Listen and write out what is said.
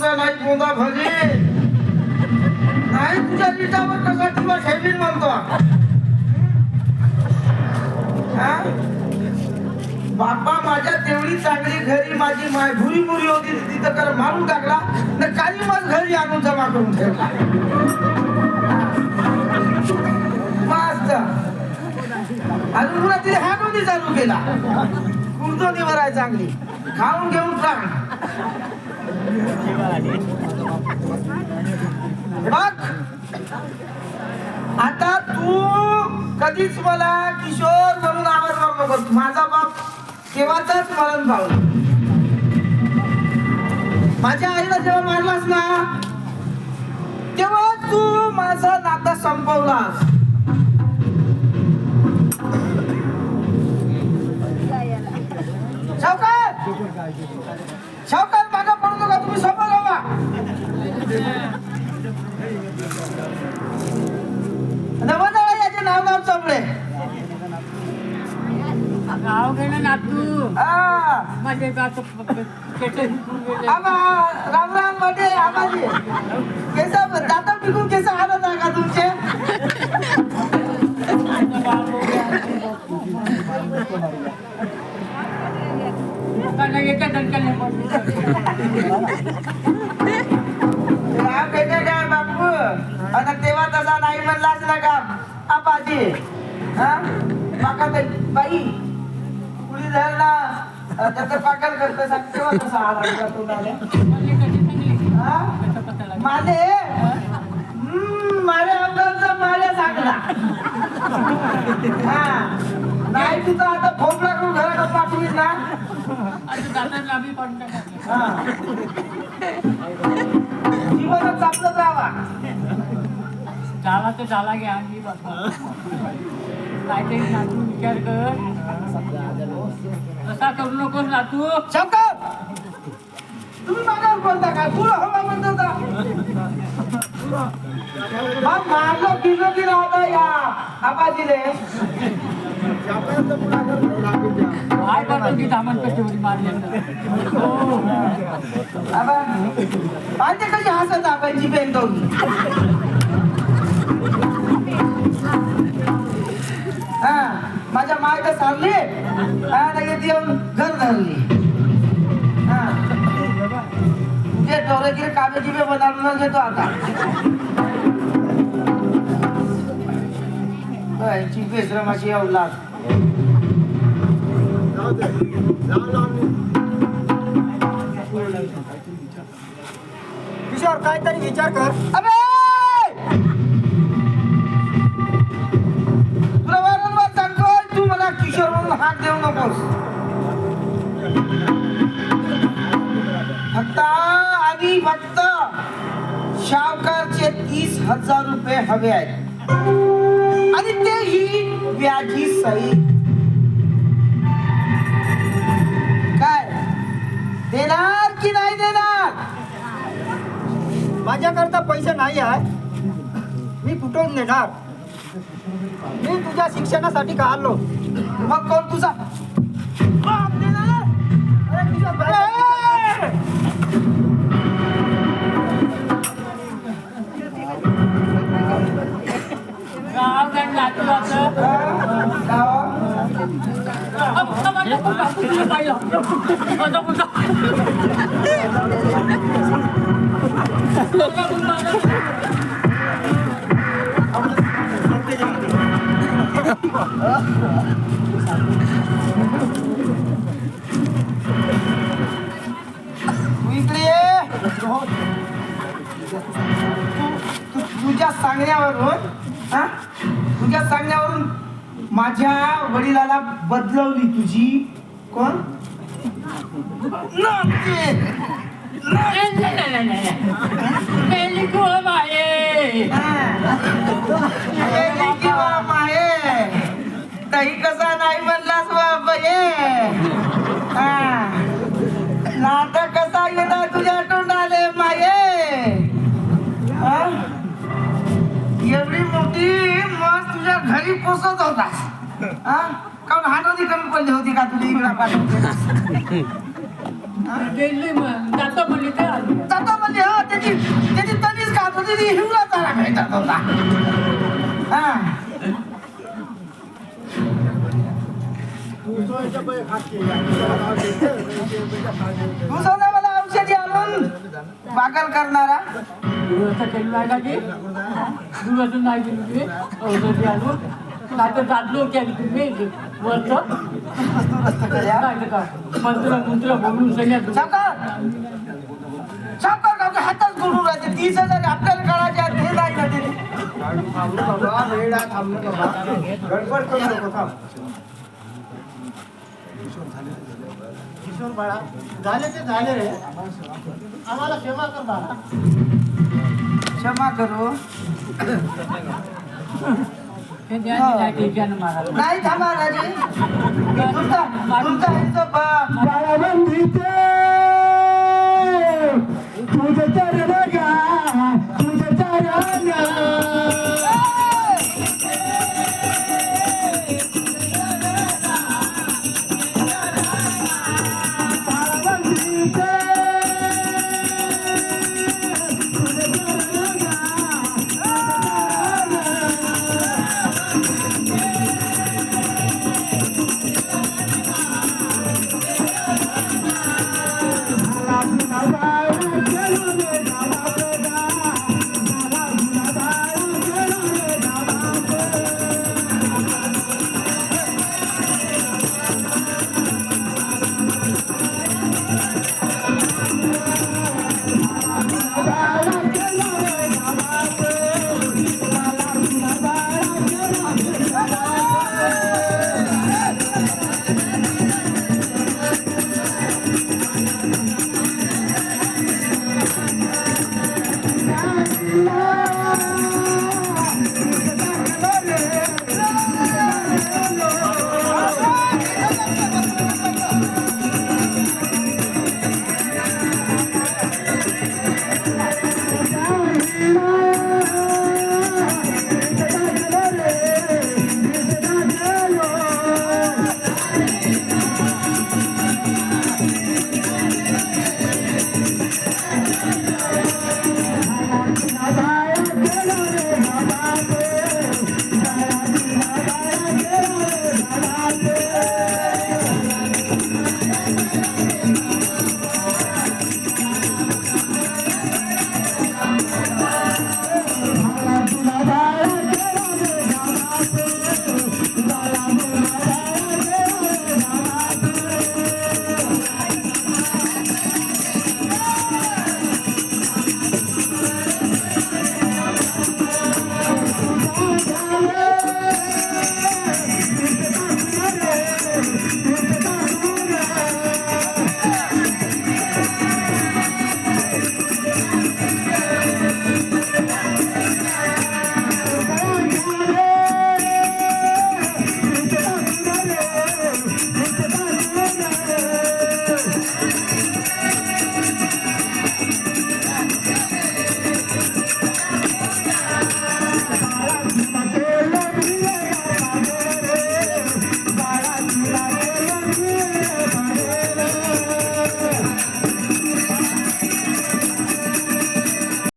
माझा नाही कोंदा भजे नाही तुझ्या विटावर कसा तुला ठेवीन म्हणतो हा? बापा माझ्या तेवढी चांगली घरी माझी मायभुरी मुरी होती तिथं कर मारून टाकला न काही मग घरी आणून जमा करून ठेवला मस्त अजून पुन्हा तिने हा नोंदी चालू केला कुंजोनीवर आहे चांगली खाऊन घेऊन सांग बघ आता तू कधीच मला किशोर म्हणून आवाज मारू नको माझा बाप केव्हाचाच मरण पावला माझ्या आईला जेव्हा मारलास ना तेव्हा तू माझा नाता संपवलास सावकार मागा पडू नका तुम्ही समोर बाबा नवनाळा याचे नाव नाव चपले गाव गेलं ना तू माझे आबा राम राम मध्ये आबाजी केस दाता पिकून केस हालत आहे का तुमचे बापू आता तेव्हा तसा नाही म्हणलाच ना का आबाजी हा बाई कुणी झालं ना त्याचं पाकल करतं तेव्हा कसा आला माले माले अब्दलचा माले सांगला हा नाही तिथं आता फोपला करून घराकडे पाठवील ना जीवनात चापलत राहावा झाला तर झाला घ्या मी काहीतरी नातू विचार कर असा करू नको नातू शंकर तुम्ही मागावर बोलता का तुला हवा म्हणतो का मारलो किलो की राहता या आबाजीले काय करतो की धामण कशी होती मारले आबा पाहिजे कशी हसत आबांची पेन तो हा माझ्या मायला सारली लगेच येऊन घर धरली हा तुझे डोळे गिरे कागदी बे बनवून घेतो आता ची बेश्रमाची अवलाद किशोर काहीतरी विचार कर अबे तुला वारंवार सांगतोय तू मला किशोर म्हणून हाक देऊ नकोस फक्त शावकारचे 30,000 रुपये हवे आहेत आणि तेही व्याजी सहित काय देणार की नाही देणार माझ्याकरता पैसे नाही आहे मी कुठून देणार मी तुझ्या शिक्षणासाठी का आलो मग कोण तुझा बाप देणार अरे तुझा गाव गण नातू तुझ्या सांगण्यावरून माझ्या वडिलाला बदलवली तुझी कोण तही कसा नाही म्हणलास बाबा नाटक कसा गेला तुझ्या तोंडाले माये एवढी मोठी मग तुझ्या घरी पोचत होतास काऊन हातोनी कमी पडली होती का तुझी इकडे पाठवून गेली मग जातो म्हणली ते आली जातो म्हणजे हा त्याची त्याची तनीच खात होती ती हिवला चारा भेटत होता हा तू सोना मला औषधी आणून पागल करणारा दिवस केली नाही का की दिवस नाही गेली तुम्ही औषधी आणून नाही तर जातलो केली तुम्ही वरचं नाही का मंत्र बोलून सगळ्यात सावकार गावच्या हातात बोलून राहते 30,000 आपल्याला कळायचे आहेत, हे नाही का ते गडबड करू नको थांब. किशोर बाळा झाले ते झाले रे आम्हाला क्षमा कर बाळा. क्षमा करू हे द्या टेक्यानं मारा नाही थांबा राजी तुमचा हिशोब बाळाबंदीचे